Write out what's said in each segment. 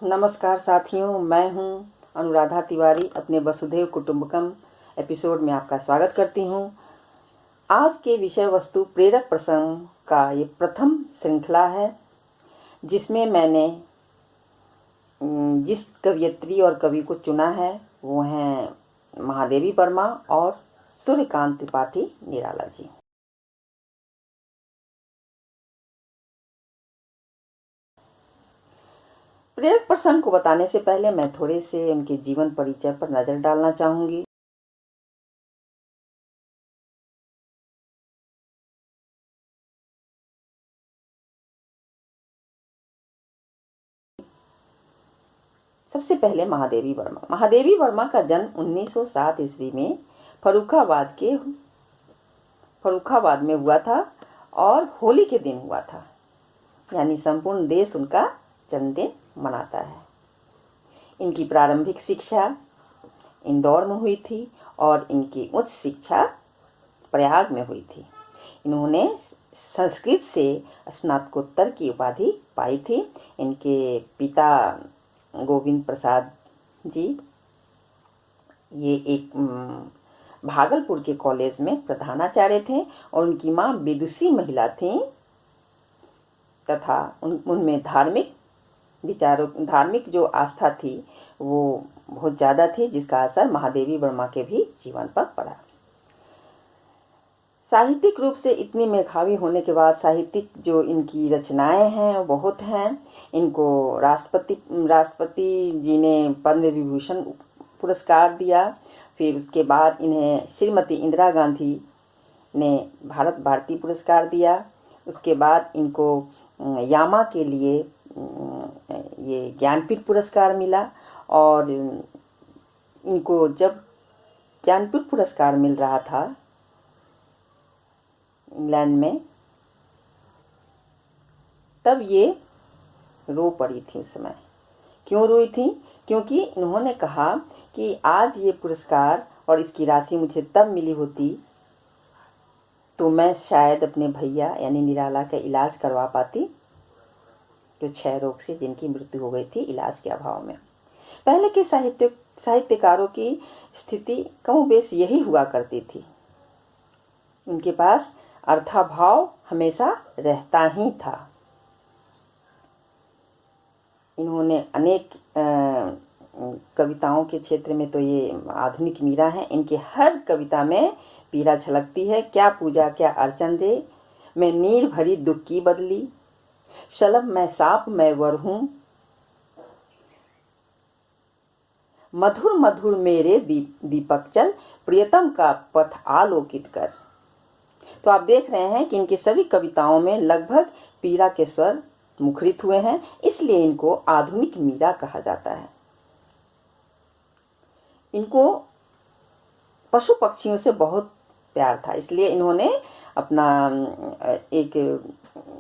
नमस्कार साथियों, मैं हूं अनुराधा तिवारी। अपने वसुधैव कुटुंबकम एपिसोड में आपका स्वागत करती हूं। आज के विषय वस्तु प्रेरक प्रसंग का ये प्रथम श्रृंखला है, जिसमें मैंने जिस कवयित्री और कवि को चुना है वो हैं महादेवी वर्मा और सूर्यकांत त्रिपाठी निराला जी। प्रेरक प्रसंग को बताने से पहले मैं थोड़े से उनके जीवन परिचय पर नजर डालना चाहूंगी। सबसे पहले महादेवी वर्मा का जन्म 1907 ईस्वी में फर्रुखाबाद में हुआ था और होली के दिन हुआ था, यानी संपूर्ण देश उनका जन्मदिन मनाता है। इनकी प्रारंभिक शिक्षा इंदौर में हुई थी और इनकी उच्च शिक्षा प्रयाग में हुई थी। इन्होंने संस्कृत से स्नातकोत्तर की उपाधि पाई थी। इनके पिता गोविंद प्रसाद जी ये एक भागलपुर के कॉलेज में प्रधानाचार्य थे और उनकी माँ विदुषी महिला थी तथा उनमें धार्मिक जो आस्था थी वो बहुत ज़्यादा थी, जिसका असर महादेवी वर्मा के भी जीवन पर पड़ा। साहित्यिक रूप से इतनी मेधावी होने के बाद साहित्यिक जो इनकी रचनाएं हैं वो बहुत हैं। इनको राष्ट्रपति जी ने पद्म विभूषण पुरस्कार दिया। फिर उसके बाद इन्हें श्रीमती इंदिरा गांधी ने भारत भारती पुरस्कार दिया। उसके बाद इनको यामा के लिए ये ज्ञानपीठ पुरस्कार मिला और इनको जब ज्ञानपीठ पुरस्कार मिल रहा था इंग्लैंड में, तब ये रो पड़ी थी। उस समय क्यों रोई थी? क्योंकि इन्होंने कहा कि आज ये पुरस्कार और इसकी राशि मुझे तब मिली होती तो मैं शायद अपने भैया यानी निराला का इलाज करवा पाती, जो क्षय रोग से जिनकी मृत्यु हो गई थी इलाज के अभाव में। पहले के साहित्यकारों की स्थिति कमोबेश यही हुआ करती थी। उनके पास अर्थाभाव हमेशा रहता ही था। इन्होंने अनेक कविताओं के क्षेत्र में तो ये आधुनिक मीरा हैं। इनके हर कविता में पीड़ा छलकती है। क्या पूजा क्या अर्चन रे, मैं नीर भरी दुख की बदली, शलभ मैं साप मैं वर हूं, मधुर मधुर मेरे दीपक चल, प्रियतम का पथ आलोकित कर। तो आप देख रहे हैं कि इनकी सभी कविताओं में लगभग पीड़ा के स्वर मुखरित हुए हैं, इसलिए इनको आधुनिक मीरा कहा जाता है। इनको पशु पक्षियों से बहुत प्यार था, इसलिए इन्होंने अपना एक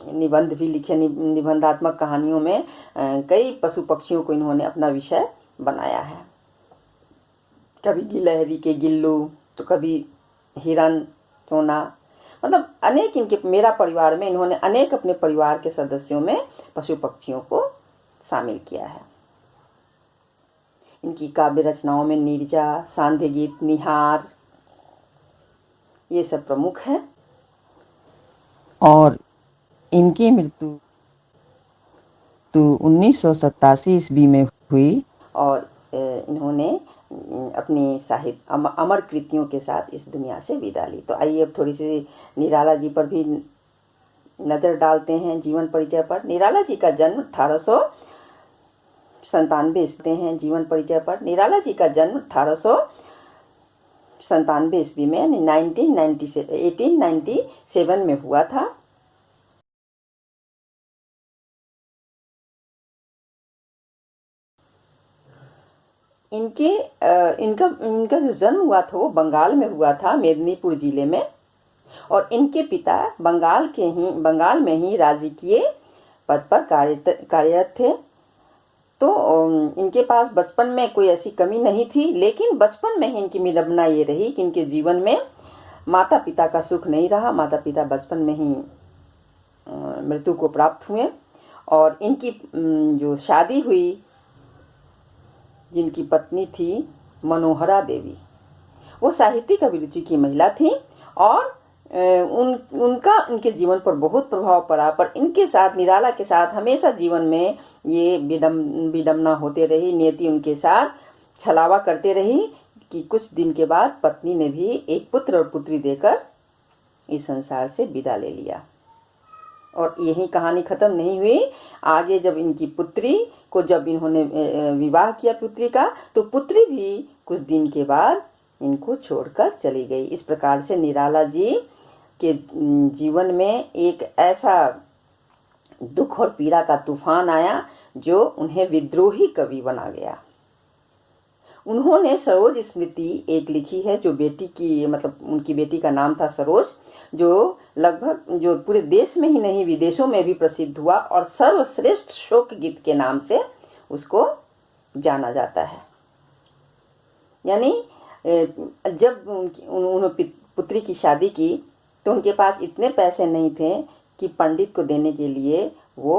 निबंध भी लिखे। निबंधात्मक कहानियों में कई पशु पक्षियों को इन्होंने अपना विषय बनाया है। कभी गिलहरी के गिल्लू तो कभी हिरन चोना, मतलब अनेक इनके मेरा परिवार में इन्होंने अनेक अपने परिवार के सदस्यों में पशु पक्षियों को शामिल किया है। इनकी काव्य रचनाओं में नीरजा, सांध्य गीत, निहार ये सब प्रमुख है। और इनकी मृत्यु तो 1987 ईस्वी में हुई और इन्होंने अपनी साहित्य अमर कृतियों के साथ इस दुनिया से विदा ली। तो आइए अब थोड़ी सी निराला जी पर भी नज़र डालते हैं, जीवन परिचय पर। निराला जी का जन्म 1897 ईस्वी में 1897 में हुआ था। इनका जो जन्म हुआ था वो बंगाल में हुआ था, मेदिनीपुर जिले में। और इनके पिता बंगाल में ही राजकीय पद पर कार्यरत थे। तो इनके पास बचपन में कोई ऐसी कमी नहीं थी, लेकिन बचपन में ही इनकी विडंबना ये रही कि इनके जीवन में माता पिता का सुख नहीं रहा। माता पिता बचपन में ही मृत्यु को प्राप्त हुए और इनकी जो शादी हुई जिनकी पत्नी थी मनोहरा देवी। वो साहित्यिक अभिरुचि की महिला थी और उनका इनके जीवन पर बहुत प्रभाव पड़ा, पर इनके साथ, निराला के साथ हमेशा जीवन में ये विडम्बना होते रही। नियति उनके साथ छलावा करते रही कि कुछ दिन के बाद पत्नी ने भी एक पुत्र और पुत्री देकर इस संसार से विदा ले लिया। और यही कहानी खत्म नहीं हुई। आगे जब इनकी पुत्री को, जब इन्होंने विवाह किया पुत्री का, तो पुत्री भी कुछ दिन के बाद इनको छोड़कर चली गई। इस प्रकार से निराला जी के जीवन में एक ऐसा दुख और पीड़ा का तूफान आया जो उन्हें विद्रोही कवि बना गया। उन्होंने सरोज स्मृति एक लिखी है, जो बेटी की, मतलब उनकी बेटी का नाम था सरोज, जो लगभग, जो पूरे देश में ही नहीं विदेशों में भी प्रसिद्ध हुआ और सर्वश्रेष्ठ शोक गीत के नाम से उसको जाना जाता है। यानी जब उन्होंने पुत्री की शादी की तो उनके पास इतने पैसे नहीं थे कि पंडित को देने के लिए वो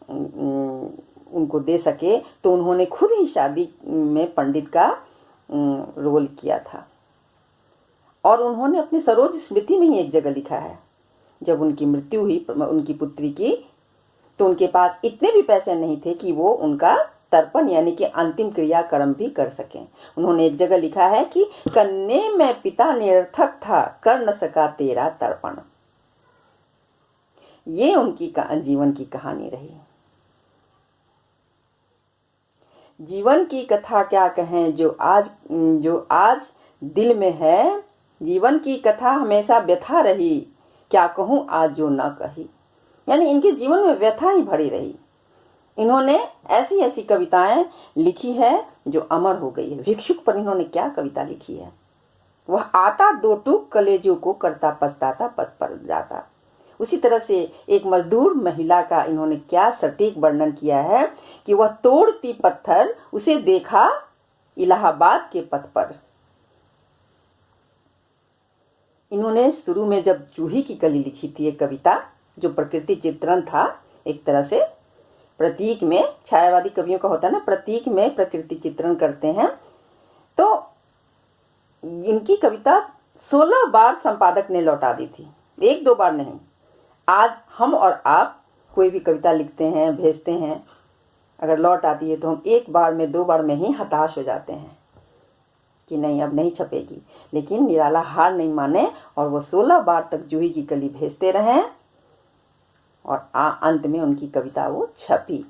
उनको दे सके, तो उन्होंने खुद ही शादी में पंडित का रोल किया था। और उन्होंने अपनी सरोज स्मृति में ही एक जगह लिखा है, जब उनकी मृत्यु हुई उनकी पुत्री की, तो उनके पास इतने भी पैसे नहीं थे कि वो उनका तर्पण यानी कि अंतिम क्रियाक्रम भी कर सकें। उन्होंने एक जगह लिखा है कि कन्ने में पिता निरर्थक था, कर न सका तेरा तर्पण। ये उनकी जीवन की कहानी रही। जीवन की कथा क्या कहें जो आज दिल में है, जीवन की कथा हमेशा व्यथा रही, क्या कहूं आज जो न कही। यानी इनके जीवन में व्यथा ही भरी रही। इन्होंने ऐसी ऐसी कविताएं लिखी है जो अमर हो गई है। भिक्षुक पर इन्होंने क्या कविता लिखी है, वह आता दो टूक कलेजों को करता पछताता पद पर जाता। उसी तरह से एक मजदूर महिला का इन्होंने क्या सटीक वर्णन किया है कि वह तोड़ती पत्थर, उसे देखा इलाहाबाद के पथ पर। इन्होंने शुरू में जब जूही की कली लिखी थी एक कविता, जो प्रकृति चित्रण था, एक तरह से प्रतीक में, छायावादी कवियों का होता है ना, प्रतीक में प्रकृति चित्रण करते हैं, तो इनकी कविता 16 बार संपादक ने लौटा दी थी, एक दो बार नहीं। आज हम और आप कोई भी कविता लिखते हैं, भेजते हैं, अगर लौट आती है तो हम एक बार में, दो बार में ही हताश हो जाते हैं कि नहीं अब नहीं छपेगी। लेकिन निराला हार नहीं माने और वो 16 बार तक जूही की कली भेजते रहे और अंत में उनकी कविता वो छपी।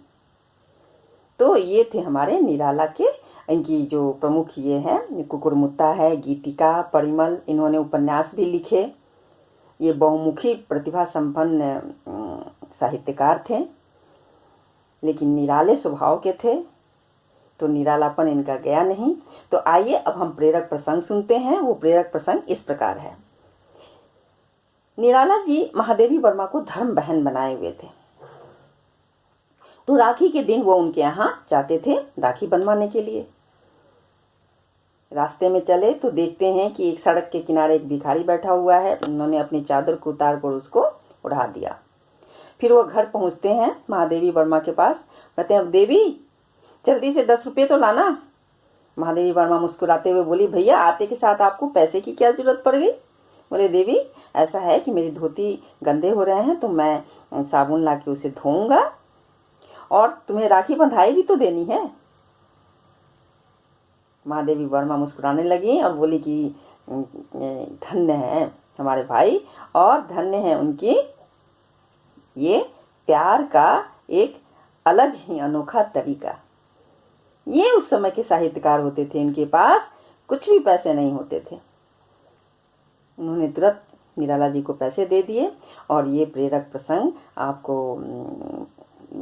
तो ये थे हमारे निराला के, इनकी जो प्रमुख ये हैं, कुकुरमुत्ता है, गीतिका, परिमल, इन्होंने उपन्यास भी लिखे। ये बहुमुखी प्रतिभा संपन्न साहित्यकार थे, लेकिन निराले स्वभाव के थे, तो निरालापन इनका गया नहीं। तो आइए अब हम प्रेरक प्रसंग सुनते हैं। वो प्रेरक प्रसंग इस प्रकार है। निराला जी महादेवी वर्मा को धर्म बहन बनाए हुए थे, तो राखी के दिन वो उनके यहाँ जाते थे राखी बंधवाने के लिए। रास्ते में चले तो देखते हैं कि एक सड़क के किनारे एक भिखारी बैठा हुआ है। उन्होंने अपनी चादर को उतार कर उसको उड़ा दिया। फिर वो घर पहुंचते हैं महादेवी वर्मा के पास, कहते हैं अब देवी जल्दी से 10 रुपये तो लाना। महादेवी वर्मा मुस्कुराते हुए बोली, भैया आते के साथ आपको पैसे की क्या जरूरत पड़ गई। बोले, देवी ऐसा है कि मेरी धोती गंदे हो रहे हैं तो मैं साबुन ला के उसे धोऊंगा और तुम्हें राखी बंधाई भी तो देनी है। महादेवी वर्मा मुस्कुराने लगी और बोली कि धन्य है हमारे भाई और धन्य है उनकी ये प्यार का एक अलग ही अनोखा तरीका। ये उस समय के साहित्यकार होते थे, इनके पास कुछ भी पैसे नहीं होते थे। उन्होंने तुरंत निराला जी को पैसे दे दिए और ये प्रेरक प्रसंग आपको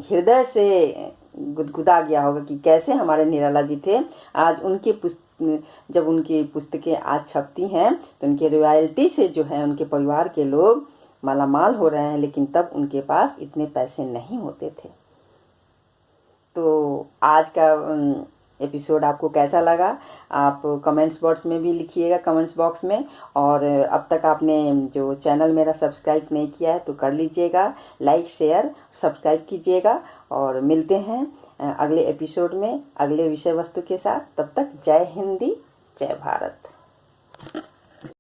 हृदय से गुदगुदा गया होगा कि कैसे हमारे निराला जी थे। आज उनके जब उनकी पुस्तकें आज छपती हैं तो उनके रॉयल्टी से जो है उनके परिवार के लोग मालामाल हो रहे हैं, लेकिन तब उनके पास इतने पैसे नहीं होते थे। तो आज का एपिसोड आपको कैसा लगा आप कमेंट्स बॉक्स में भी लिखिएगा, कमेंट्स बॉक्स में। और अब तक आपने जो चैनल मेरा सब्सक्राइब नहीं किया है तो कर लीजिएगा, लाइक शेयर सब्सक्राइब कीजिएगा। और मिलते हैं अगले एपिसोड में अगले विषय वस्तु के साथ। तब तक जय हिंदी, जय भारत।